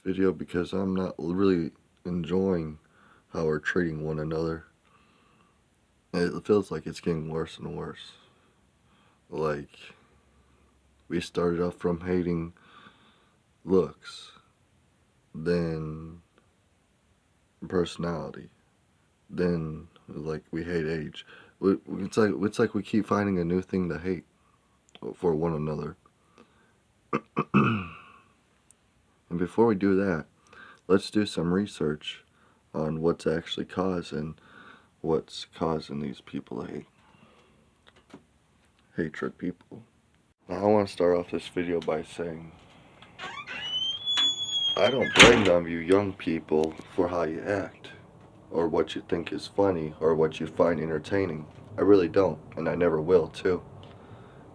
video because I'm not really enjoying how we're treating one another. It feels like it's getting worse and worse. Like, we started off from hating looks, then personality, then like we hate age. It's like we keep finding a new thing to hate for one another. And before we do that, let's do some research on what's causing these people to hate hatred people. Now, I want to start off this video by saying I don't blame none of you young people for how you act, or what you think is funny, or what you find entertaining. I really don't, and I never will, too.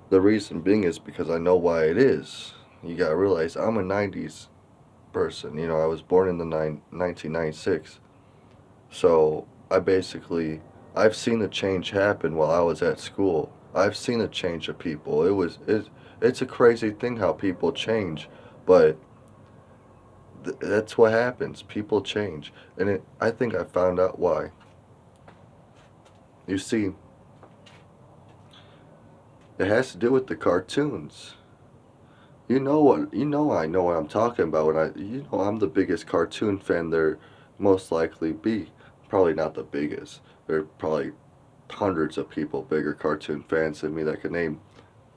The reason being is because I know why it is. You gotta realize I'm a 90s person. I was born in the 1996. So I've seen the change happen while I was at school. I've seen a change of people. It's a crazy thing how people change, but that's what happens. People change, and I think I found out why. You see, it has to do with the cartoons. You know what? I know what I'm talking about. I'm the biggest cartoon fan there most likely be. Probably not the biggest. There are probably hundreds of people bigger cartoon fans than me that can name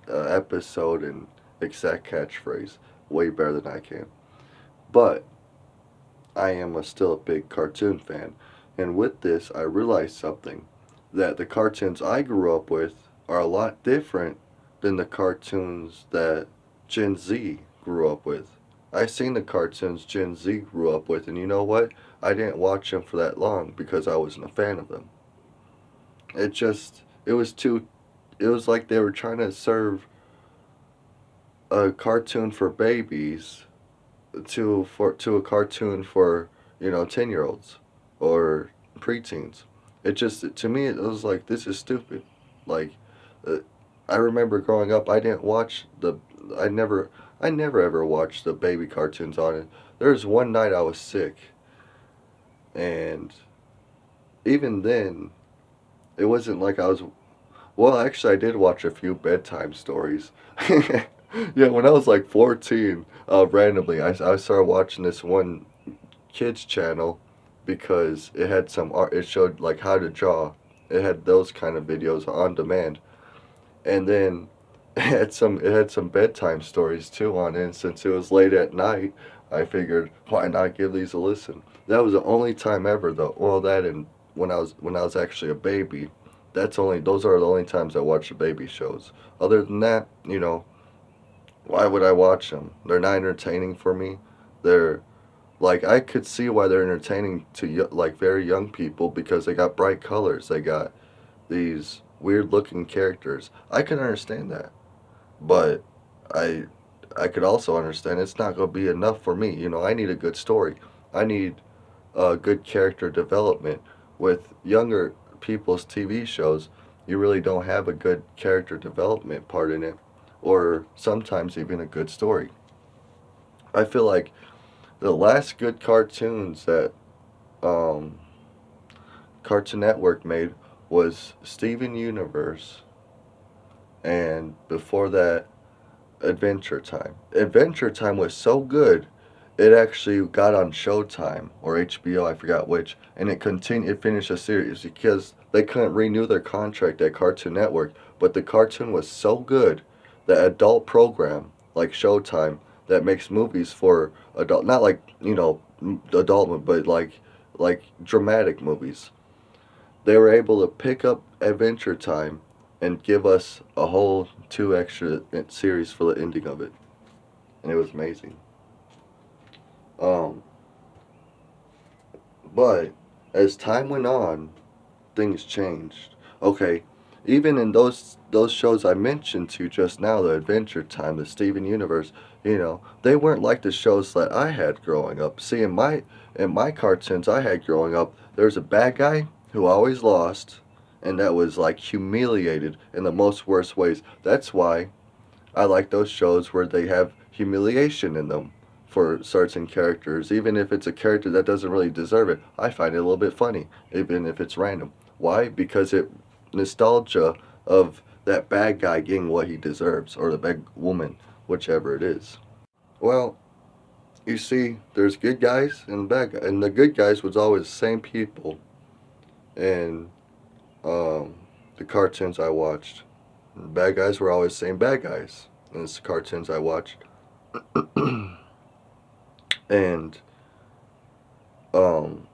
episode and exact catchphrase way better than I can. But I am still a big cartoon fan, and with this, I realized something, that the cartoons I grew up with are a lot different than the cartoons that Gen Z grew up with. I seen the cartoons Gen Z grew up with, and you know what? I didn't watch them for that long because I wasn't a fan of them. It was too, it was like they were trying to serve a cartoon for babies to a cartoon for 10-year-olds or preteens. It just to me it was like, this is stupid. Like, uh, I remember growing up, I never I never ever watched the baby cartoons on it. There was one night I was sick, and even then it wasn't like I was. Well, actually, I did watch a few bedtime stories. Yeah, when I was like 14, randomly, I started watching this one kids channel because it had some art. It showed like how to draw. It had those kind of videos on demand, and then it had some bedtime stories too on it. And since it was late at night, I figured why not give these a listen. That was the only time ever though. Well, that and when I was actually a baby. Those are the only times I watch the baby shows. Other than that, why would I watch them? They're not entertaining for me. They're like, I could see why they're entertaining to like very young people because they got bright colors. They got these weird looking characters. I can understand that, but I I could also understand it's not going to be enough for me. I need a good story. I need good character development. With younger people's TV shows, you really don't have a good character development part in it, or sometimes even a good story. I feel like the last good cartoons that um, Cartoon Network made was Steven Universe, and before that, Adventure Time. Adventure Time was so good, it actually got on Showtime or HBO, I forgot which, and it finished a series because they couldn't renew their contract at Cartoon Network. But the cartoon was so good, the adult program like Showtime that makes movies for adult, not like adult, but like dramatic movies. They were able to pick up Adventure Time and give us a whole two extra series for the ending of it, and it was amazing. Um, but as time went on, things changed. Okay, even in those shows I mentioned to you just now, the Adventure Time, the Steven Universe, they weren't like the shows that I had growing up. See, in my cartoons I had growing up, there was a bad guy who always lost, and that was like humiliated in the most worst ways. That's why I like those shows where they have humiliation in them for certain characters, even if it's a character that doesn't really deserve it. I find it a little bit funny, even if it's random. Why? Because it nostalgia of that bad guy getting what he deserves, or the bad woman, whichever it is. Well, you see, there's good guys and bad guys, and the good guys was always the same people, and the cartoons I watched. The bad guys were always the same bad guys in the cartoons I watched. And um,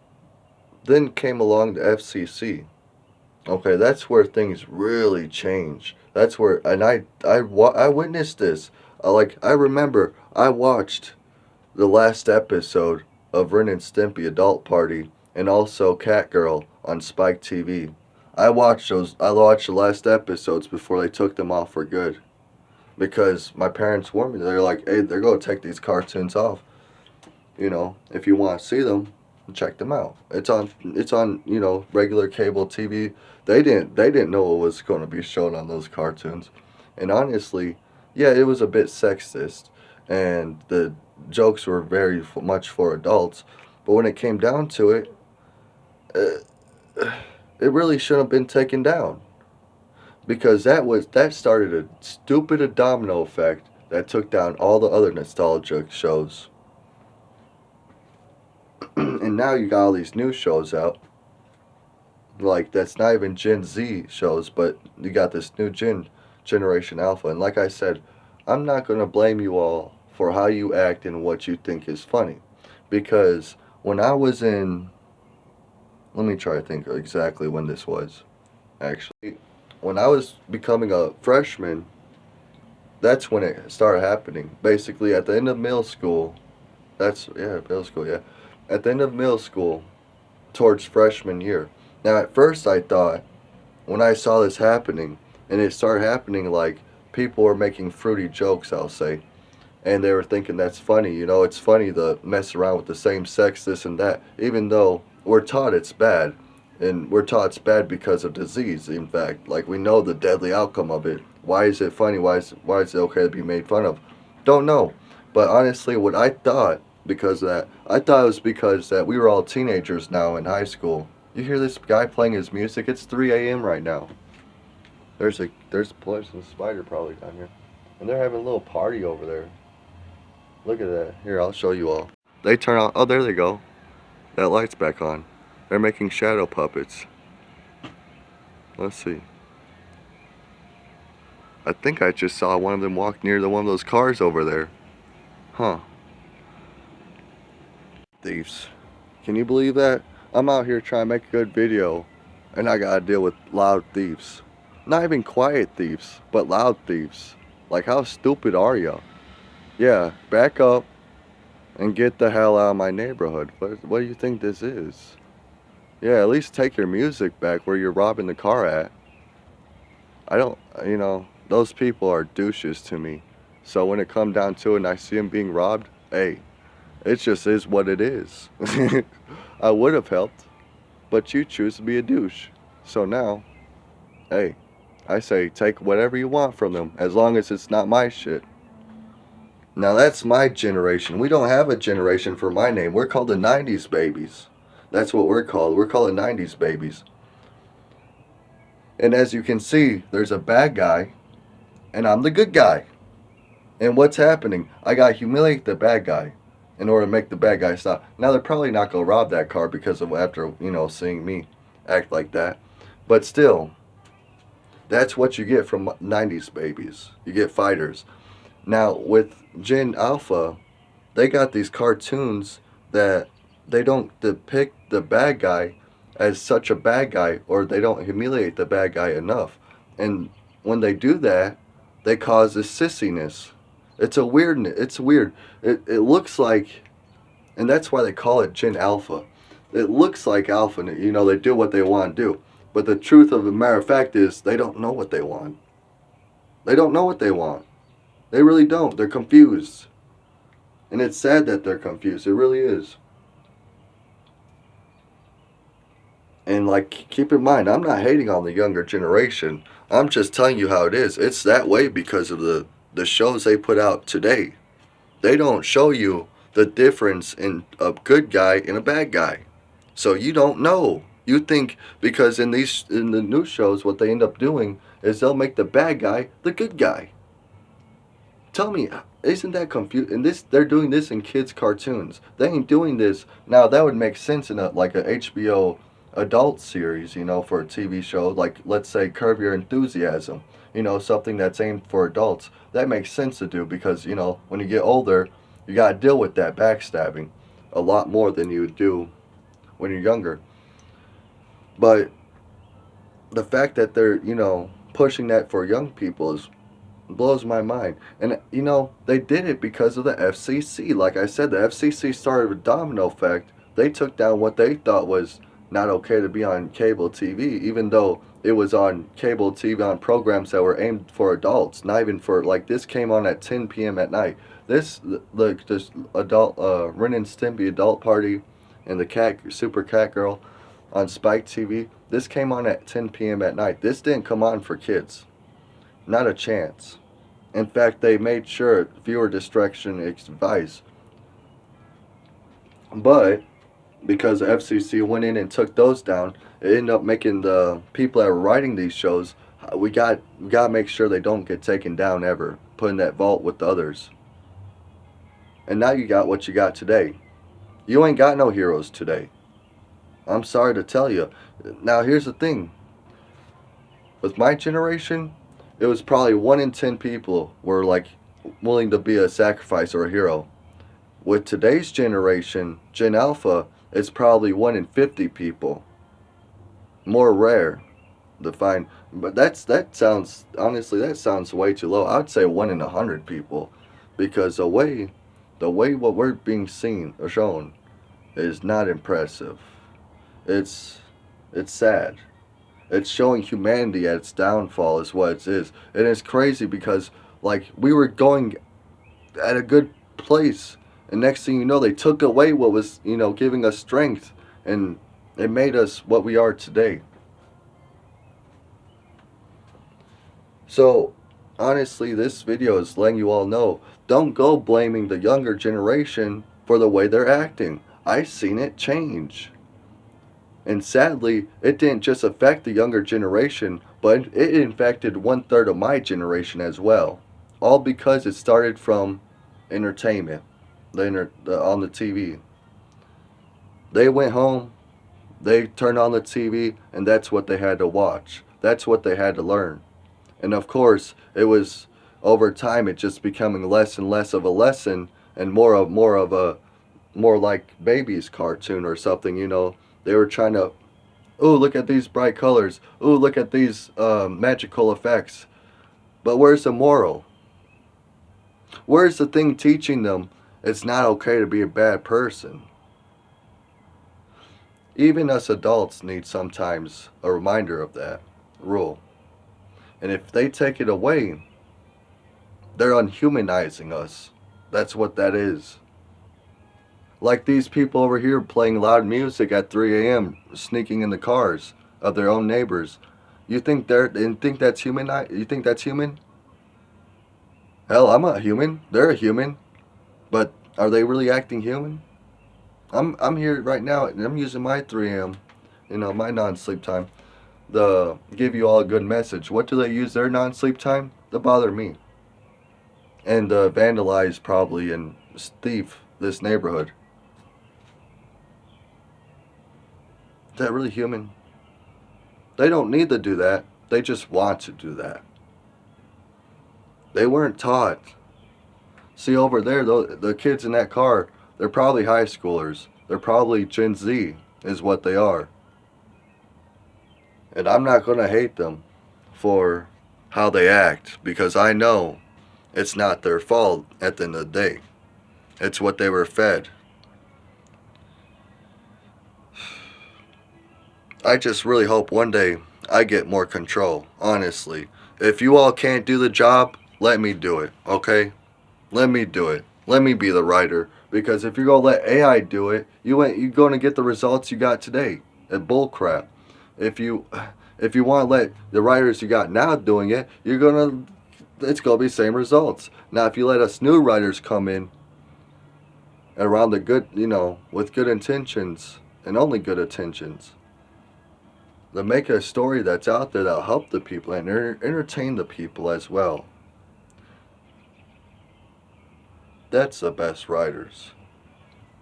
then came along the FCC. Okay, that's where things really change. That's where, and I witnessed this. I remember I watched the last episode of Ren and Stimpy Adult Party and also Catgirl on Spike TV. I watched those. I watched the last episodes before they took them off for good because my parents warned me. They're like, "Hey, they're gonna take these cartoons off. If you want to see them, check them out. It's on regular cable TV. They didn't know what was going to be shown on those cartoons, and honestly, yeah, it was a bit sexist, and the jokes were very much for adults. But when it came down to it, it really shouldn't have been taken down because that started a stupid domino effect that took down all the other nostalgic shows. And now you got all these new shows out. Like that's not even Gen Z shows, but you got this new generation Alpha. And like I said, I'm not gonna blame you all for how you act and what you think is funny, because when I was in, let me try to think exactly when this was. Actually, when I was becoming a freshman, that's when it started happening. Basically, at the end of middle school. That's yeah, middle school. Yeah, at the end of middle school, towards freshman year. Now, at first, I thought when I saw this happening, and it started happening, like people were making fruity jokes, I'll say, and they were thinking that's funny. It's funny to mess around with the same sex, this and that, even though we're taught it's bad, and we're taught it's bad because of disease. In fact, like we know the deadly outcome of it. Why is it funny? Why is it okay to be made fun of? Don't know. But honestly, what I thought because of that, I thought it was because that we were all teenagers now in high school. You hear this guy playing his music? It's 3 a.m. right now. There's a poison spider probably down here, and they're having a little party over there. Look at that. Here, I'll show you all. They turn on. Oh, there they go. That light's back on. They're making shadow puppets. Let's see. I think I just saw one of them walk near one of those cars over there. Huh. Thieves. Can you believe that? I'm out here trying to make a good video, and I gotta deal with loud thieves. Not even quiet thieves, but loud thieves. Like, how stupid are ya? Yeah, back up and get the hell out of my neighborhood. What do you think this is? Yeah, at least take your music back where you're robbing the car at. I don't, those people are douches to me. So when it comes down to it and I see them being robbed, hey, it just is what it is. I would have helped, but you choose to be a douche. So now, hey, I say take whatever you want from them, as long as it's not my shit. Now that's my generation. We don't have a generation for my name. We're called the 90s babies. That's what we're called. We're called the 90s babies. And as you can see, there's a bad guy, and I'm the good guy. And what's happening? I gotta humiliate the bad guy in order to make the bad guy stop. Now they're probably not gonna rob that car because of after seeing me act like that. But still, that's what you get from 90s babies. You get fighters. Now with Gen Alpha, they got these cartoons that they don't depict the bad guy as such a bad guy, or they don't humiliate the bad guy enough. And when they do that, they cause this sissiness. It's weird. It looks like, and that's why they call it Gen Alpha. It looks like alpha, they do what they want to do. But the truth of the matter of fact is they don't know what they want. They don't know what they want. They really don't. They're confused. And it's sad that they're confused. It really is. And keep in mind, I'm not hating on the younger generation. I'm just telling you how it is. It's that way because of the shows they put out today. They don't show you the difference in a good guy and a bad guy. So you don't know. You think because in the news shows, what they end up doing is they'll make the bad guy the good guy. Tell me, isn't that confusing? And this, they're doing this in kids' cartoons. They ain't doing this now. That would make sense in a like a HBO adult series, for a TV show. Like let's say Curb Your Enthusiasm. Something that's aimed for adults. That makes sense to do because when you get older, you gotta deal with that backstabbing a lot more than you do when you're younger. But the fact that they're pushing that for young people is blows my mind. And they did it because of the FCC. Like I said, the FCC started a domino effect. They took down what they thought was not okay to be on cable TV, even though it was on cable TV on programs that were aimed for adults, not even for like this came on at 10 p.m. at night. This adult Ren and Stimpy adult party and the cat super cat girl on Spike TV. This came on at 10 p.m. at night. This didn't come on for kids. Not a chance. In fact, they made sure viewer distraction advice. But because the FCC went in and took those down, it ended up making the people that were writing these shows. We got to make sure they don't get taken down ever. Put in that vault with the others. And now you got what you got today. You ain't got no heroes today. I'm sorry to tell you. Now here's the thing. With my generation, it was probably 1 in 10 people were like willing to be a sacrifice or a hero. With today's generation, Gen Alpha, it's probably 1 in 50 people. More rare to find. But that sounds honestly that sounds way too low. I'd say 1 in 100 people, because the way what we're being seen or shown is not impressive. It's it's sad. It's showing humanity at its downfall is what it is. And it's crazy because like we were going at a good place, and next thing you know they took away what was giving us strength, and it made us what we are today. So honestly, this video is letting you all know, don't go blaming the younger generation for the way they're acting. I've seen it change. And sadly, it didn't just affect the younger generation, but it infected 1/3 of my generation as well. All because it started from entertainment, on the TV. They went home, they turned on the TV, and that's what they had to watch. That's what they had to learn. And of course, it was over time it just becoming less and less of a lesson and more like baby's cartoon or something. They were trying to, ooh, look at these bright colors. Ooh, look at these magical effects. But where's the moral? Where's the thing teaching them it's not okay to be a bad person? Even us adults need sometimes a reminder of that rule. And if they take it away, they're unhumanizing us. That's what that is. Like these people over here playing loud music at 3 a.m., sneaking in the cars of their own neighbors. You think that's human? You think that's human? Hell, I'm not human. They're a human, but are they really acting human? I'm here right now, and I'm using my 3 a.m., my non-sleep time, to give you all a good message. What do they use their non-sleep time? To bother me and vandalize probably and thief this neighborhood. Is that really human? They don't need to do that. They just want to do that. They weren't taught. See over there, the kids in that car, they're probably high schoolers. They're probably Gen Z, is what they are. And I'm not going to hate them for how they act, because I know it's not their fault at the end of the day. It's what they were fed. I just really hope one day I get more control, honestly. If you all can't do the job, let me do it, okay? Let me do it. Let me be the writer. Because if you're going to let AI do it, you're going to get the results you got today. It's bullcrap. If you want to let the writers you got now doing it, it's going to be the same results. Now, if you let us new writers come in, and around the good, with good intentions and only good intentions. They make a story that's out there that'll help the people and entertain the people as well. That's the best writers.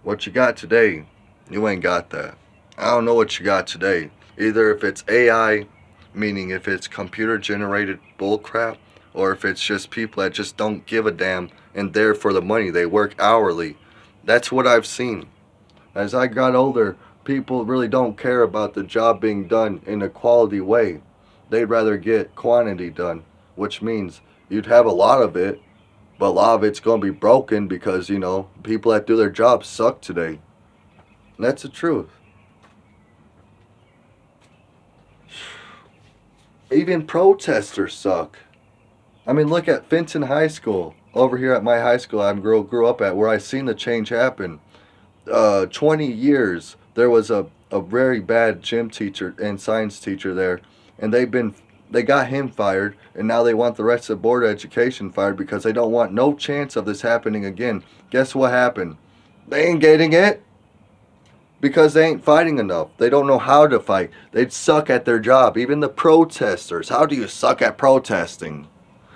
What you got today, you ain't got that. I don't know what you got today. Either if it's AI, meaning if it's computer generated bullcrap, or if it's just people that just don't give a damn and there for the money. They work hourly. That's what I've seen. As I got older, people really don't care about the job being done in a quality way. They'd rather get quantity done, which means you'd have a lot of it, but a lot of it's going to be broken because, people that do their jobs suck today. And that's the truth. Even protesters suck. I mean, look at Fenton High School. Over here at my high school I grew up at, where I seen the change happen. 20 years, there was a very bad gym teacher and science teacher there, and they got him fired, and now they want the rest of the board of education fired because they don't want no chance of this happening again. Guess what happened? They ain't getting it because they ain't fighting enough. They don't know how to fight. They suck at their job. Even the protesters. How do you suck at protesting?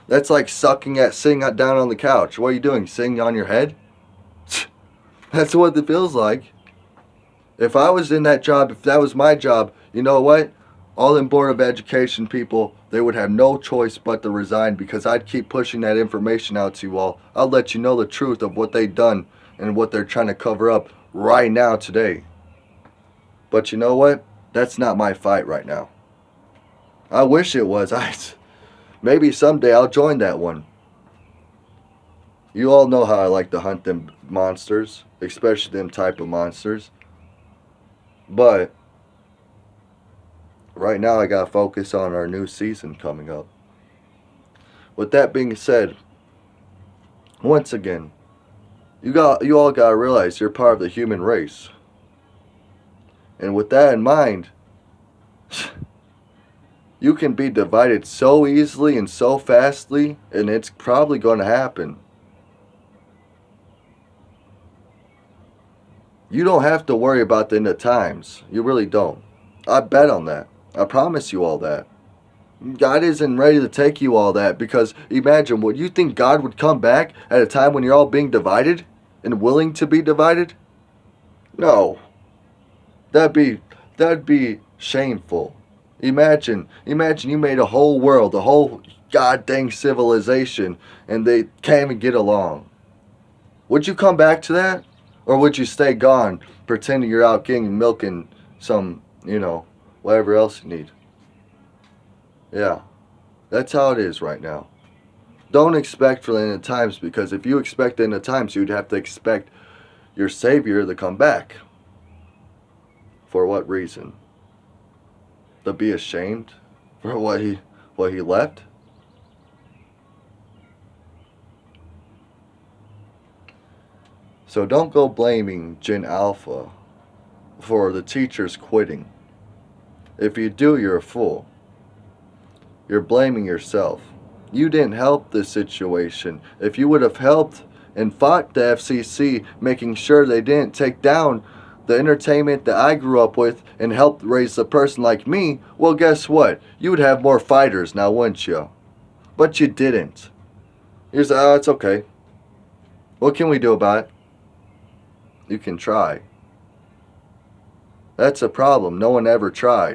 That's like sucking at sitting down on the couch. What are you doing? Sitting on your head? That's what it feels like. If I was in that job, if that was my job, you know what? All them Board of Education people, they would have no choice but to resign because I'd keep pushing that information out to you all. I'll let you know the truth of what they've done and what they're trying to cover up right now today. But you know what? That's not my fight right now. I wish it was. Maybe someday I'll join that one. You all know how I like to hunt them monsters, especially them type of monsters. But right now I gotta focus on our new season coming up. With that being said, once again, you all gotta realize you're part of the human race. And with that in mind, you can be divided so easily and so fastly, and it's probably going to happen. You don't have to worry about the end of times. You really don't. I bet on that. I promise you all that. God isn't ready to take you all that because imagine, would you think God would come back at a time when you're all being divided and willing to be divided? No. That'd be shameful. Imagine you made a whole world, a whole goddamn civilization, and they can't even get along. Would you come back to that? Or would you stay gone, pretending you're out getting milk and some, whatever else you need? Yeah, that's how it is right now. Don't expect for the end of times, because if you expect the end of times, you'd have to expect your Savior to come back. For what reason? To be ashamed for what he left? So don't go blaming Gen Alpha for the teachers quitting. If you do, you're a fool. You're blaming yourself. You didn't help this situation. If you would have helped and fought the FCC, making sure they didn't take down the entertainment that I grew up with and helped raise a person like me, well, guess what? You would have more fighters now, wouldn't you? But you didn't. You said, oh, it's okay. What can we do about it? You can try. That's a problem. No one ever tried.